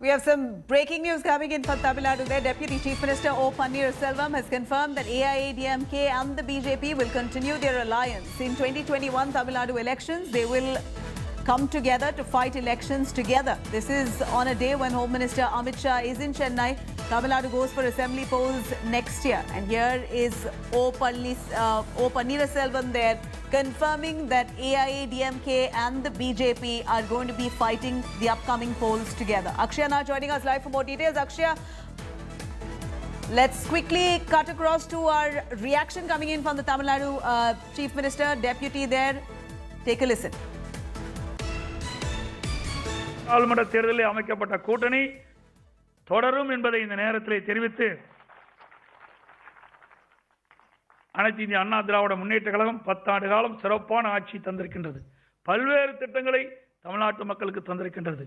We have some breaking news coming in from Tamil Nadu. Their Deputy Chief Minister O. Pannirselvam has confirmed that AIADMK and the BJP will continue their alliance. In 2021 Tamil Nadu elections, they will come together to fight elections together. This is on a day when Home Minister Amit Shah is in Chennai. Tamil Nadu goes for assembly polls next year. And here is O. Pannirselvam there confirming that AIADMK and the BJP are going to be fighting the upcoming polls together. Akshaya now joining us live for more details. Akshaya, let's quickly cut across to our reaction coming in from the Tamil Nadu Chief Minister, Deputy there. Take a listen. பாராளுமன்ற தேர்தலில் அமைக்கப்பட்ட கூட்டணி தொடரும் என்பதை இந்த நேரத்தில் தெரிவித்து அனைத்து இந்திய அண்ணா திராவிட முன்னேற்ற கழகம் 10 ஆண்டு காலம் சிறப்பான ஆட்சி தந்திருக்கின்றது. பல்வேறு திட்டங்களை தமிழ்நாட்டு மக்களுக்கு தந்திருக்கின்றது.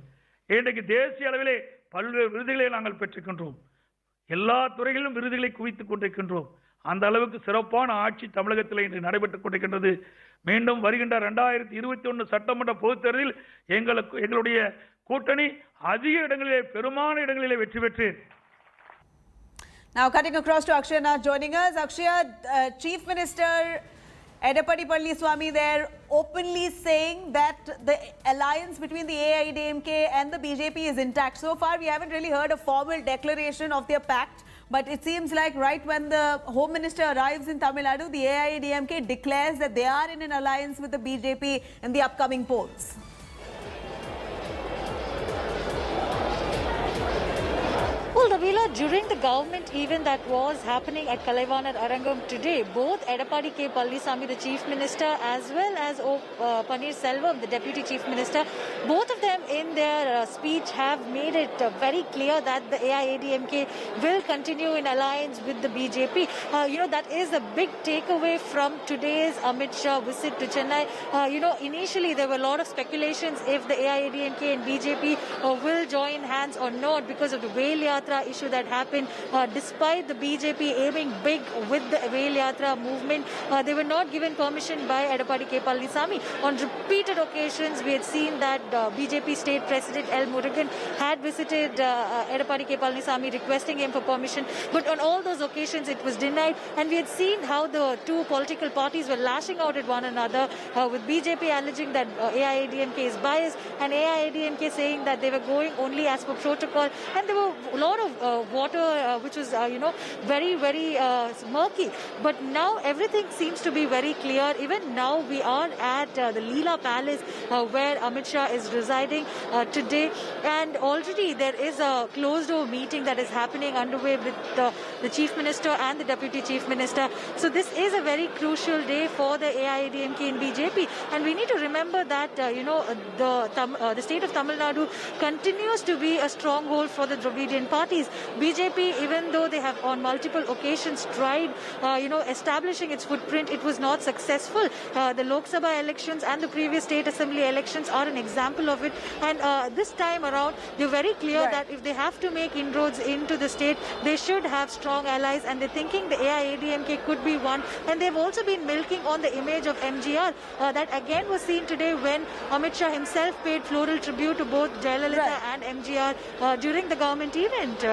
இன்றைக்கு தேசிய அளவிலே பல்வேறு விருதுகளை நாங்கள் பெற்றிருக்கின்றோம். எல்லா துறைகளிலும் விருதுகளை குவித்துக் கொண்டிருக்கின்றோம். அந்த அளவுக்கு சிறப்பான ஆட்சி தமிழகத்தில் இன்று நடைபெற்றுக் கொண்டிருக்கின்றது. மீண்டும் வருகின்ற 2021 சட்டமன்ற பொதுத் தேர்தலில் எங்களுடைய கூட்டணி அதிக இடங்களிலே பெருமான இடங்களிலே வெற்றி பெற்று. Now cutting across to Akshaya now joining us. Akshaya, Chief Minister Edappadi Palaniswamy there openly saying that the alliance between the AIADMK and the BJP is intact. So far we haven't really heard a formal declaration of their pact, but it seems like right when the Home Minister arrives in Tamil Nadu, the AIADMK declares that they are in an alliance with the BJP in the upcoming polls. Well, Nabila, during the government event that was happening at Kalaivanar Arangam today, both Edappadi K. Palaniswamy, the Chief Minister, as well as O. Pannirselvam, the Deputy Chief Minister, both of them in their speech have made it very clear that the AIADMK will continue in alliance with the BJP. That is a big takeaway from today's Amit Shah visit to Chennai. Initially there were a lot of speculations if the AIADMK and BJP will join hands or not because of the Vel Yatra issue that happened. Despite the BJP aiming big with the Vel Yatra movement, they were not given permission by Edappadi K. Palaniswamy. On repeated occasions, we had seen that BJP State President L. Murugan had visited Edappadi K. Palaniswamy requesting him for permission, but on all those occasions it was denied, and we had seen how the two political parties were lashing out at one another, with BJP alleging that AIADMK is biased and AIADMK saying that they were going only as per protocol, and there were a lot of water which was very, very murky. But now everything seems to be very clear. Even now we are at the Leela Palace where Amit Shah is residing today, and already there is a closed door meeting that is happening underway with the Chief Minister and the Deputy Chief Minister. So this is a very crucial day for the AIADMK and BJP, and we need to remember that the state of Tamil Nadu continues to be a stronghold for the Dravidian parties. BJP, even though they have on multiple occasions tried, establishing its footprint, it was not successful. The Lok Sabha elections and the previous state assembly elections are an example of it. And this time around, they're very clear that if they have to make inroads into the state, they should have strong allies. And they're thinking the AIADMK could be one. And they've also been milking on the image of MGR. That again was seen today when Amit Shah himself paid floral tribute to both Jayalalitha and MGR during the government event.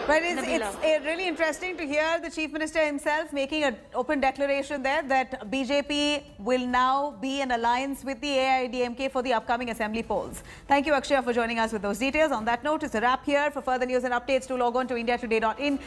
But it's really interesting to hear the Chief Minister himself making an open declaration there that BJP will now be in alliance with the AIADMK for the upcoming assembly polls. Thank you, Akshaya, for joining us with those details. On that note, it's a wrap here. For further news and updates, do log on to indiatoday.in.